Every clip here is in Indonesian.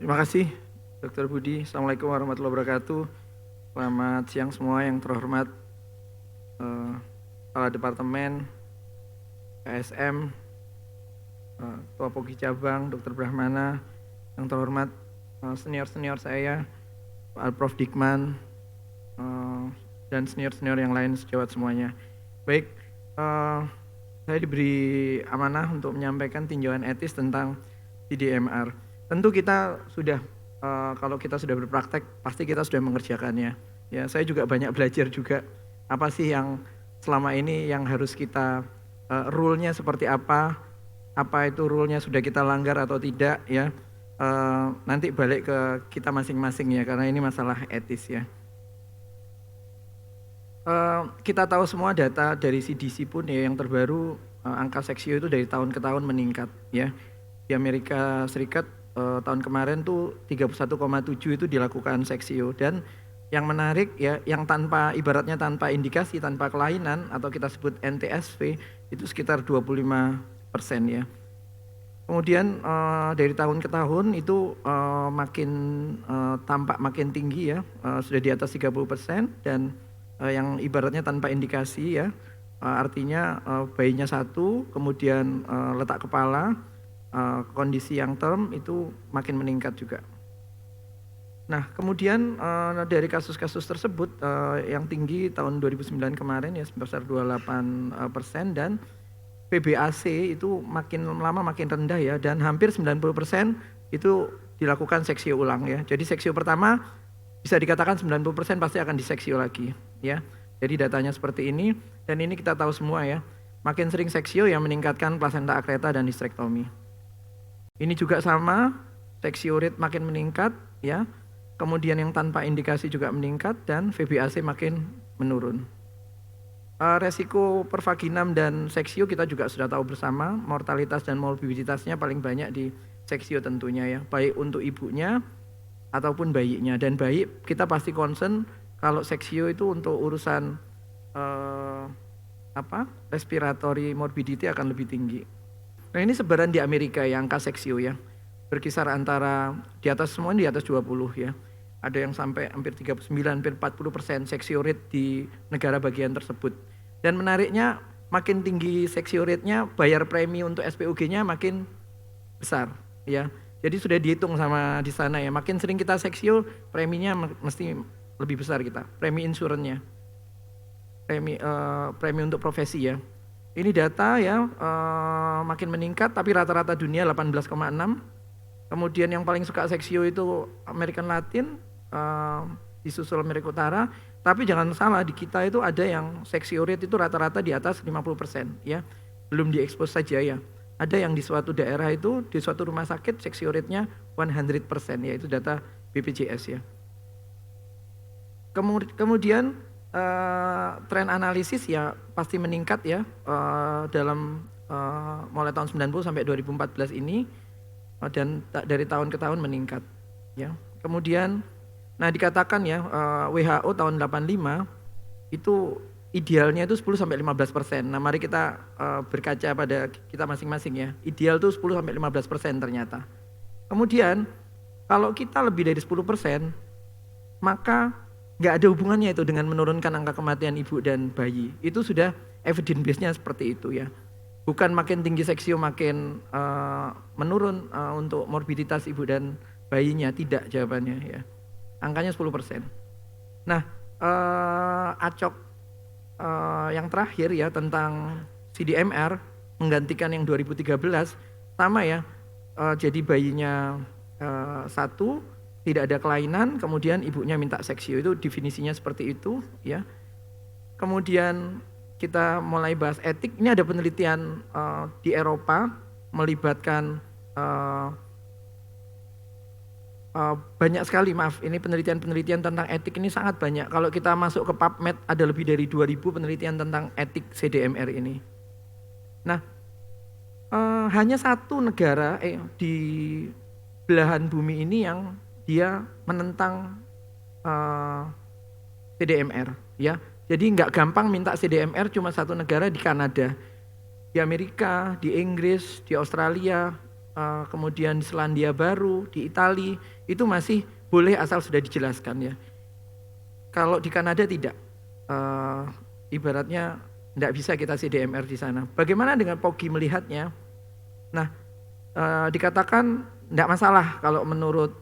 Terima kasih, Dr. Budi. Assalamualaikum warahmatullahi wabarakatuh. Selamat siang semua yang terhormat Kepala Departemen, KSM, Ketua Pogi Cabang, Dr. Brahmana, yang terhormat senior-senior saya, Pak Prof. Dikman, dan senior-senior yang lain sejawat semuanya. Baik, saya diberi amanah untuk menyampaikan tinjauan etis tentang CDMR. Tentu kita sudah, kalau kita sudah berpraktek, pasti kita sudah mengerjakannya. Ya, saya juga banyak belajar juga, apa sih yang selama ini yang harus kita, rule-nya seperti apa itu rule-nya sudah kita langgar atau tidak ya. Nanti balik ke kita masing-masing ya, karena ini masalah etis ya. Kita tahu semua data dari CDC pun ya yang terbaru, angka seksio itu dari tahun ke tahun meningkat ya. Di Amerika Serikat tahun kemarin tuh 31,7 itu dilakukan seksio, dan yang menarik ya, yang ibaratnya tanpa indikasi, tanpa kelainan atau kita sebut NTSV itu sekitar 25% ya. Kemudian dari tahun ke tahun itu makin tampak makin tinggi ya, sudah di atas 30%, dan yang ibaratnya tanpa indikasi ya, artinya bayinya satu, kemudian letak kepala, kondisi yang term itu makin meningkat juga. Nah kemudian dari kasus-kasus tersebut yang tinggi tahun 2009 kemarin ya sebesar 28%, dan PBAC itu makin lama makin rendah ya, dan hampir 90% itu dilakukan seksio ulang ya. Jadi seksio pertama bisa dikatakan 90% pasti akan diseksio lagi ya. Jadi datanya seperti ini, dan ini kita tahu semua ya, makin sering seksio yang meningkatkan plasenta akreta dan histrektomi. Ini juga sama, seksio rate makin meningkat ya, kemudian yang tanpa indikasi juga meningkat, dan VBAC makin menurun. Resiko pervaginam dan seksio kita juga sudah tahu bersama, mortalitas dan morbiditasnya paling banyak di seksio tentunya ya, baik untuk ibunya ataupun bayinya. Dan bayi kita pasti concern kalau seksio itu untuk urusan respiratory morbidity akan lebih tinggi. Nah ini sebaran di Amerika ya, angka seksio ya, berkisar antara di atas semua, di atas 20 ya. Ada yang sampai hampir 39, hampir 40% seksio rate di negara bagian tersebut. Dan menariknya, makin tinggi seksio rate-nya, bayar premi untuk SPOG-nya makin besar ya. Jadi sudah dihitung sama di sana ya, makin sering kita seksio, preminya mesti lebih besar kita, premi insurance-nya, premi untuk profesi ya. Ini data ya, makin meningkat, tapi rata-rata dunia 18,6. Kemudian yang paling suka seksio itu American Latin, disusul Amerika Utara. Tapi jangan salah, di kita itu ada yang seksio rate itu rata-rata di atas 50% ya. Belum diekspos saja ya. Ada yang di suatu daerah itu, di suatu rumah sakit seksio rate-nya 100% ya, itu data BPJS ya. Kemudian tren analisis ya pasti meningkat ya, dalam mulai tahun 90 sampai 2014 ini, dan dari tahun ke tahun meningkat ya. Kemudian nah dikatakan ya, WHO tahun 85 itu idealnya itu 10 sampai 15%. Nah mari kita berkaca pada kita masing-masing ya, ideal itu 10 sampai 15% ternyata. Kemudian kalau kita lebih dari 10%, maka nggak ada hubungannya itu dengan menurunkan angka kematian ibu dan bayi. Itu sudah evidence base-nya seperti itu ya. Bukan makin tinggi seksio makin menurun untuk morbiditas ibu dan bayinya, tidak jawabannya ya. Angkanya 10%. Nah, acok yang terakhir ya tentang CDMR menggantikan yang 2013 sama ya. Jadi bayinya satu, tidak ada kelainan, kemudian ibunya minta seksio, itu definisinya seperti itu ya. Kemudian kita mulai bahas etik. Ini ada penelitian di Eropa melibatkan banyak sekali, maaf, ini penelitian-penelitian tentang etik ini sangat banyak. Kalau kita masuk ke PubMed ada lebih dari 2000 penelitian tentang etik CDMR ini. Nah, hanya satu negara di belahan bumi ini yang dia menentang CDMR ya. Jadi nggak gampang minta CDMR, cuma satu negara di Kanada. Di Amerika, di Inggris, di Australia, kemudian di Selandia Baru, di Italia, itu masih boleh asal sudah dijelaskan ya. Kalau di Kanada tidak, ibaratnya tidak bisa kita CDMR di sana. Bagaimana dengan POGI melihatnya? Nah, dikatakan tidak masalah kalau menurut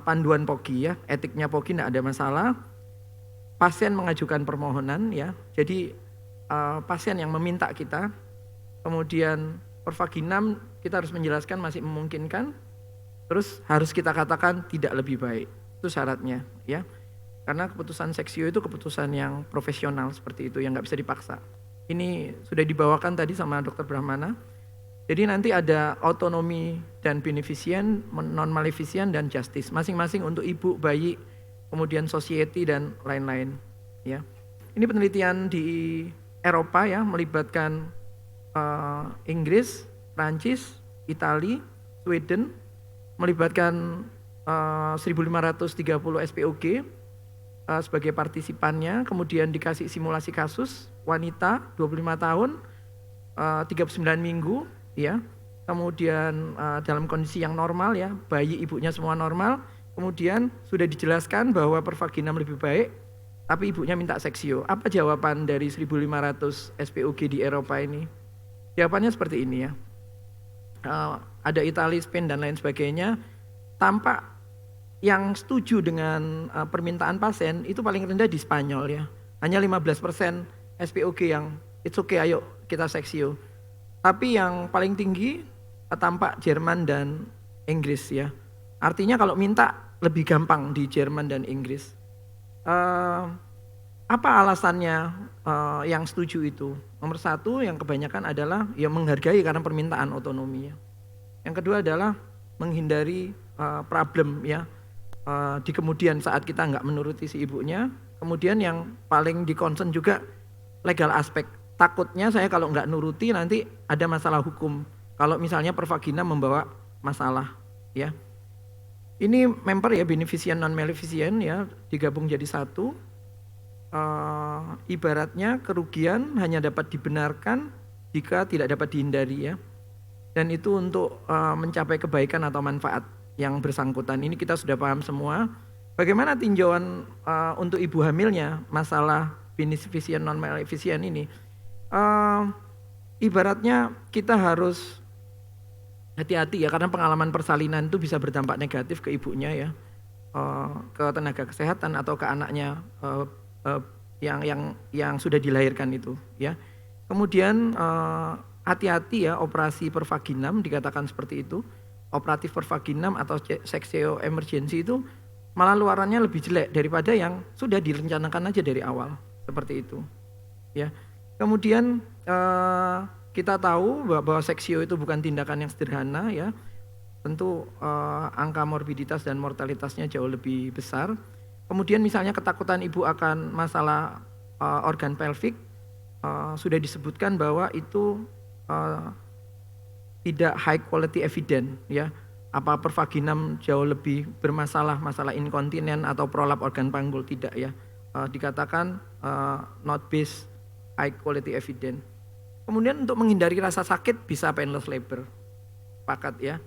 panduan POGI ya, etiknya POGI tidak ada masalah. Pasien mengajukan permohonan ya, jadi pasien yang meminta kita, kemudian pervaginam kita harus menjelaskan masih memungkinkan, terus harus kita katakan tidak lebih baik, itu syaratnya ya. Karena keputusan seksio itu keputusan yang profesional seperti itu, yang nggak bisa dipaksa. Ini sudah dibawakan tadi sama Dr. Brahmana. Jadi nanti ada autonomi dan beneficient, non-maleficient dan justice. Masing-masing untuk ibu, bayi, kemudian society dan lain-lain. Ya, ini penelitian di Eropa ya, melibatkan Inggris, Prancis, Italia, Sweden, melibatkan 1.530 SPOG. Sebagai partisipannya, kemudian dikasih simulasi kasus, wanita 25 tahun, 39 minggu, ya, kemudian dalam kondisi yang normal ya, bayi ibunya semua normal, kemudian sudah dijelaskan bahwa pervaginam lebih baik, tapi ibunya minta seksio. Apa jawaban dari 1.500 SPOG di Eropa ini? Jawabannya seperti ini ya, ada Italia, Spain dan lain sebagainya, tampak yang setuju dengan permintaan pasien itu paling rendah di Spanyol ya. Hanya 15% SPOG yang it's okay, ayo kita seksio. Tapi yang paling tinggi tampak Jerman dan Inggris ya. Artinya kalau minta lebih gampang di Jerman dan Inggris. Apa alasannya yang setuju itu? Nomor satu yang kebanyakan adalah ya menghargai karena permintaan otonomi ya. Yang kedua adalah menghindari problem ya. Di kemudian saat kita nggak menuruti si ibunya, kemudian yang paling di-concern juga legal aspek. Takutnya saya kalau nggak nuruti nanti ada masalah hukum. Kalau misalnya pervaginam membawa masalah, ya. Ini member ya, beneficient non-maleficient ya, digabung jadi satu. Ibaratnya kerugian hanya dapat dibenarkan jika tidak dapat dihindari ya. Dan itu untuk mencapai kebaikan atau manfaat yang bersangkutan. Ini kita sudah paham semua. Bagaimana tinjauan untuk ibu hamilnya masalah beneficient non-maleficient ini? Ibaratnya kita harus hati-hati ya, karena pengalaman persalinan itu bisa berdampak negatif ke ibunya ya, ke tenaga kesehatan atau ke anaknya yang sudah dilahirkan itu ya. Kemudian hati-hati ya, operasi pervaginam dikatakan seperti itu. Operatif pervaginam atau seksio emergency itu malah luarannya lebih jelek daripada yang sudah direncanakan aja dari awal, seperti itu ya. Kemudian kita tahu bahwa seksio itu bukan tindakan yang sederhana ya. Tentu angka morbiditas dan mortalitasnya jauh lebih besar. Kemudian misalnya ketakutan ibu akan masalah organ pelvik, sudah disebutkan bahwa itu tidak high quality evidence ya. Apa pervaginam jauh lebih bermasalah, masalah inkontinen atau prolap organ panggul, tidak ya. Dikatakan not based high quality evidence. Kemudian untuk menghindari rasa sakit bisa painless labor, sepakat ya.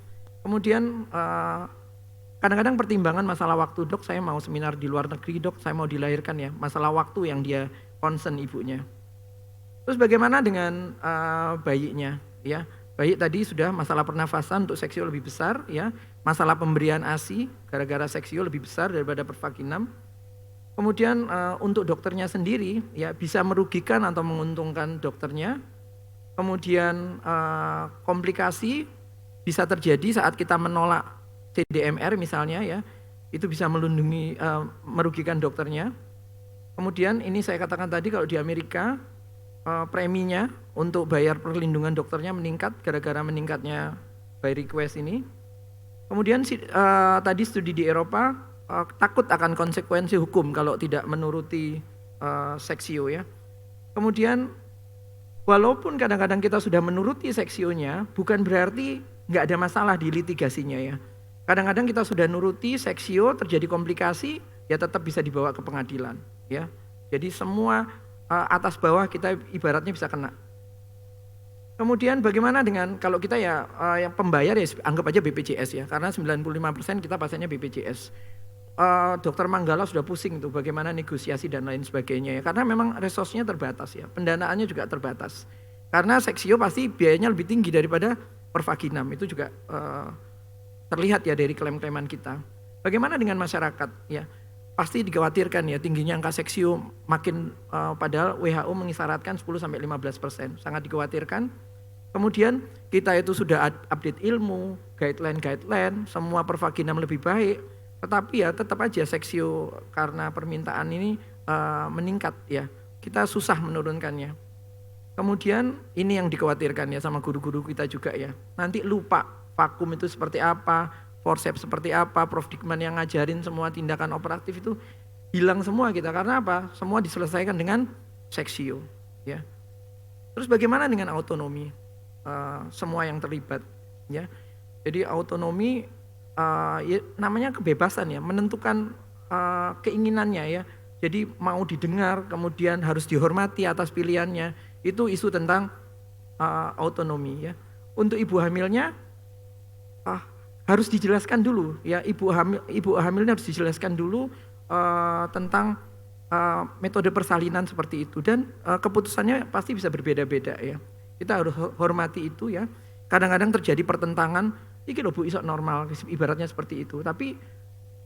Kemudian kadang-kadang pertimbangan masalah waktu, dok saya mau seminar di luar negeri, dok saya mau dilahirkan ya, masalah waktu yang dia concern ibunya. Terus bagaimana dengan bayinya ya? Bayi tadi sudah masalah pernafasan untuk seksio lebih besar ya, masalah pemberian ASI gara-gara seksio lebih besar daripada pervaginam. Kemudian untuk dokternya sendiri ya, bisa merugikan atau menguntungkan dokternya. Kemudian komplikasi bisa terjadi saat kita menolak CDMR misalnya ya, itu bisa merugikan dokternya. Kemudian ini saya katakan tadi kalau di Amerika preminya untuk bayar perlindungan dokternya meningkat gara-gara meningkatnya by request ini. Kemudian tadi studi di Eropa takut akan konsekuensi hukum kalau tidak menuruti seksio ya. Kemudian walaupun kadang-kadang kita sudah menuruti seksionya, bukan berarti nggak ada masalah di litigasinya ya. Kadang-kadang kita sudah nuruti seksio, terjadi komplikasi, ya tetap bisa dibawa ke pengadilan ya. Jadi semua atas bawah kita ibaratnya bisa kena. Kemudian bagaimana dengan kalau kita ya yang pembayar ya anggap aja BPJS ya, karena 95% kita pasiennya BPJS. Dokter Manggala sudah pusing tuh bagaimana negosiasi dan lain sebagainya ya, karena memang resource-nya terbatas ya, pendanaannya juga terbatas. Karena seksio pasti biayanya lebih tinggi daripada pervaginam, itu juga terlihat ya dari klaim-klaiman kita. Bagaimana dengan masyarakat ya? Pasti dikhawatirkan ya tingginya angka seksio makin padahal WHO mengisyaratkan 10-15%, sangat dikhawatirkan. Kemudian kita itu sudah update ilmu, guideline, semua pervaginam lebih baik, tetapi ya tetap aja seksio karena permintaan ini meningkat ya, kita susah menurunkannya. Kemudian ini yang dikhawatirkan ya sama guru-guru kita juga ya, nanti lupa vakum itu seperti apa, forceps seperti apa, Prof. Dikman yang ngajarin semua tindakan operatif itu hilang semua kita, karena apa? Semua diselesaikan dengan seksio ya. Terus bagaimana dengan autonomi? Semua yang terlibat ya. Jadi autonomi ya, namanya kebebasan ya, menentukan keinginannya ya. Jadi mau didengar, kemudian harus dihormati atas pilihannya. Itu isu tentang autonomi ya. Untuk ibu hamilnya harus dijelaskan dulu ya, ibu hamilnya harus dijelaskan dulu tentang metode persalinan seperti itu, dan keputusannya pasti bisa berbeda-beda ya. Kita harus hormati itu ya. Kadang-kadang terjadi pertentangan, iki lho Bu isok normal, ibaratnya seperti itu. Tapi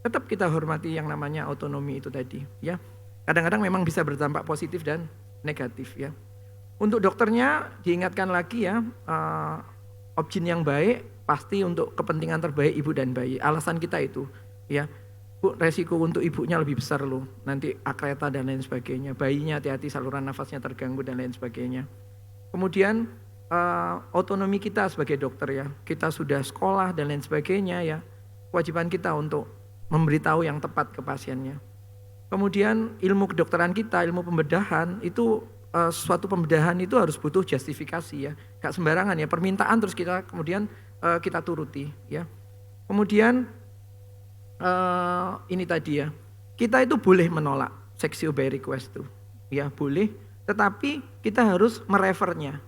tetap kita hormati yang namanya autonomi itu tadi ya. Kadang-kadang memang bisa berdampak positif dan negatif ya. Untuk dokternya diingatkan lagi ya, option yang baik pasti untuk kepentingan terbaik ibu dan bayi. Alasan kita itu ya, Bu, resiko untuk ibunya lebih besar loh, nanti akreta dan lain sebagainya. Bayinya hati-hati saluran nafasnya terganggu dan lain sebagainya. Kemudian otonomi kita sebagai dokter ya, kita sudah sekolah dan lain sebagainya ya, kewajiban kita untuk memberitahu yang tepat ke pasiennya. Kemudian ilmu kedokteran kita, ilmu pembedahan itu suatu pembedahan itu harus butuh justifikasi ya, gak sembarangan ya, permintaan terus kita kemudian kita turuti ya. Kemudian ini tadi ya, kita itu boleh menolak seksio by request tuh ya, boleh, tetapi kita harus merefernya.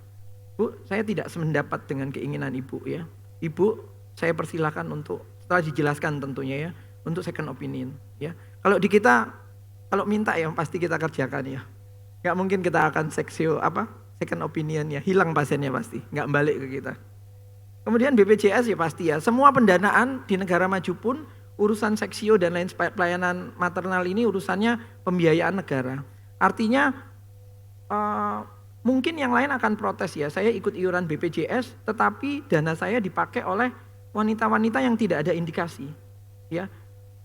Bu, saya tidak sependapat dengan keinginan ibu ya. Ibu, saya persilahkan untuk setelah dijelaskan tentunya ya, untuk second opinion ya. Kalau di kita, kalau minta ya pasti kita kerjakan ya. Gak mungkin kita akan seksio second opinion ya, hilang pasiennya pasti, gak balik ke kita. Kemudian BPJS ya pasti ya, semua pendanaan di negara maju pun urusan seksio dan lain pelayanan maternal ini urusannya pembiayaan negara. Artinya mungkin yang lain akan protes ya, saya ikut iuran BPJS tetapi dana saya dipakai oleh wanita-wanita yang tidak ada indikasi ya.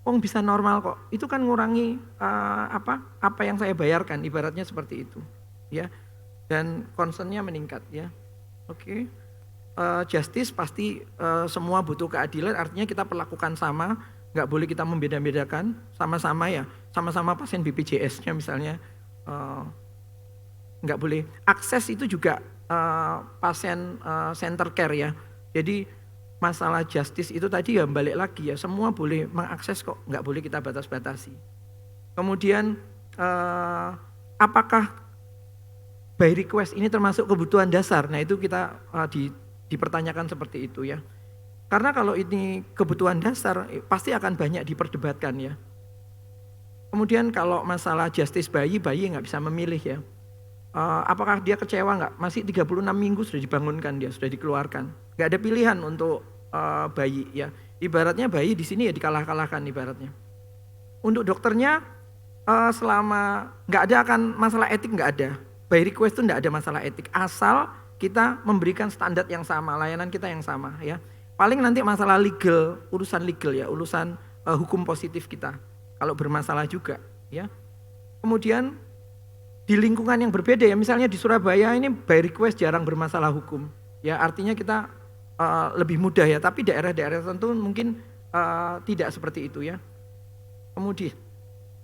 Wong bisa normal kok, itu kan ngurangi apa yang saya bayarkan, ibaratnya seperti itu ya. Dan concernnya meningkat ya. Oke. Justice pasti semua butuh keadilan, artinya kita perlakukan sama, nggak boleh kita membeda-bedakan, sama-sama ya, sama-sama pasien BPJS-nya misalnya, nggak boleh. Akses itu juga pasien center care ya. Jadi masalah justice itu tadi ya balik lagi ya, semua boleh mengakses kok, nggak boleh kita batas-batasi. Kemudian apakah by request ini termasuk kebutuhan dasar? Nah itu kita dipertanyakan seperti itu ya. Karena kalau ini kebutuhan dasar pasti akan banyak diperdebatkan ya. Kemudian kalau masalah justice bayi nggak bisa memilih ya. Apakah dia kecewa nggak? Masih 36 minggu sudah dibangunkan dia, sudah dikeluarkan. Nggak ada pilihan untuk bayi ya. Ibaratnya bayi di sini ya dikalah-kalahkan ibaratnya. Untuk dokternya selama nggak ada akan masalah etik, nggak ada. By request itu nggak ada masalah etik, asal kita memberikan standar yang sama, layanan kita yang sama ya. Paling nanti masalah legal, urusan legal ya, urusan hukum positif kita kalau bermasalah juga ya. Kemudian di lingkungan yang berbeda ya, misalnya di Surabaya ini by request jarang bermasalah hukum ya, artinya kita lebih mudah ya, tapi daerah-daerah tertentu mungkin tidak seperti itu ya. Kemudian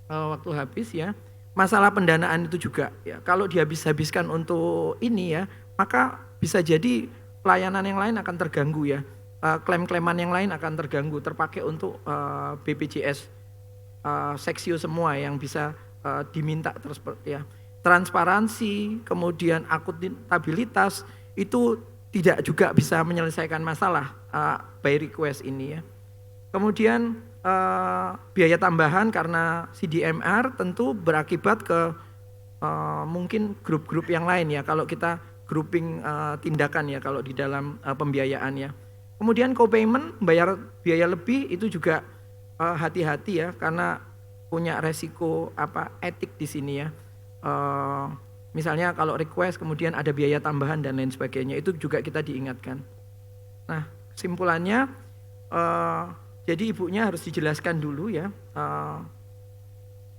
waktu habis ya, masalah pendanaan itu juga ya, kalau dihabis-habiskan untuk ini ya, maka bisa jadi pelayanan yang lain akan terganggu ya, klaim-klaiman yang lain akan terganggu, terpakai untuk BPJS seksio semua yang bisa diminta terus ya. Transparansi, kemudian akuntabilitas itu tidak juga bisa menyelesaikan masalah by request ini ya. Kemudian biaya tambahan karena CDMR tentu berakibat ke mungkin grup-grup yang lain ya, kalau kita grouping tindakan ya kalau di dalam pembiayaan ya. Kemudian co-payment, bayar biaya lebih itu juga hati-hati ya, karena punya resiko etik di sini ya. Misalnya kalau request kemudian ada biaya tambahan dan lain sebagainya, itu juga kita diingatkan. Nah, kesimpulannya jadi ibunya harus dijelaskan dulu ya.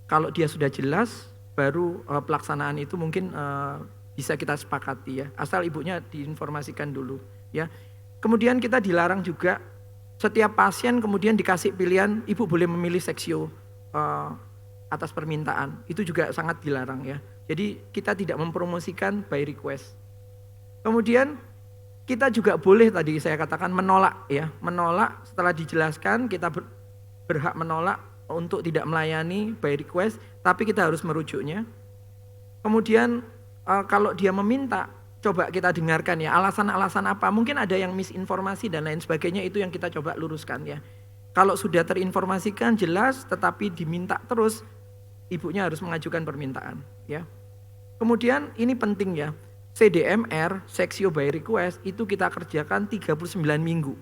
Kalau dia sudah jelas, baru pelaksanaan itu mungkin bisa kita sepakati ya. Asal ibunya diinformasikan dulu ya. Kemudian kita dilarang juga setiap pasien kemudian dikasih pilihan, ibu boleh memilih seksio atas permintaan. Itu juga sangat dilarang ya. Jadi kita tidak mempromosikan by request. Kemudian kita juga boleh tadi saya katakan menolak ya. Menolak setelah dijelaskan, kita berhak menolak untuk tidak melayani by request, tapi kita harus merujuknya. Kemudian kalau dia meminta, coba kita dengarkan ya, alasan-alasan apa. Mungkin ada yang misinformasi dan lain sebagainya, itu yang kita coba luruskan ya. Kalau sudah terinformasikan jelas tetapi diminta terus, ibunya harus mengajukan permintaan ya. Kemudian ini penting ya, CDMR, seksio by request, itu kita kerjakan 39 minggu.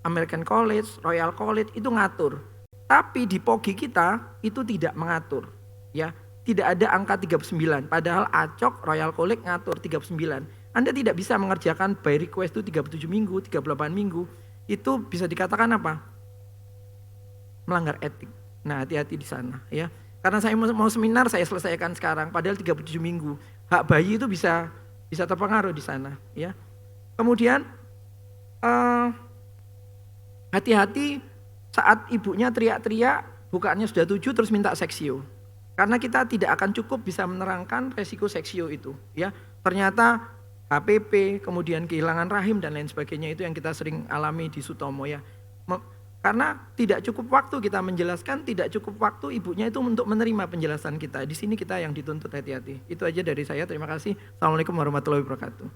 American College, Royal College itu ngatur. Tapi di POGI kita itu tidak mengatur ya. Tidak ada angka 39, padahal ACOK, Royal College ngatur 39. Anda tidak bisa mengerjakan by request itu 37 minggu, 38 minggu. Itu bisa dikatakan apa? Melanggar etik. Nah, hati-hati di sana ya. Karena saya mau seminar saya selesaikan sekarang, padahal 37 minggu. Hak bayi itu bisa terpengaruh di sana ya. Kemudian hati-hati saat ibunya teriak-teriak, bukaannya sudah 7 terus minta seksio. Karena kita tidak akan cukup bisa menerangkan resiko seksio itu ya. Ternyata HPP, kemudian kehilangan rahim dan lain sebagainya, itu yang kita sering alami di Sutomo ya. Karena tidak cukup waktu kita menjelaskan, tidak cukup waktu ibunya itu untuk menerima penjelasan kita. Di sini kita yang dituntut hati-hati. Itu aja dari saya, terima kasih. Assalamualaikum warahmatullahi wabarakatuh.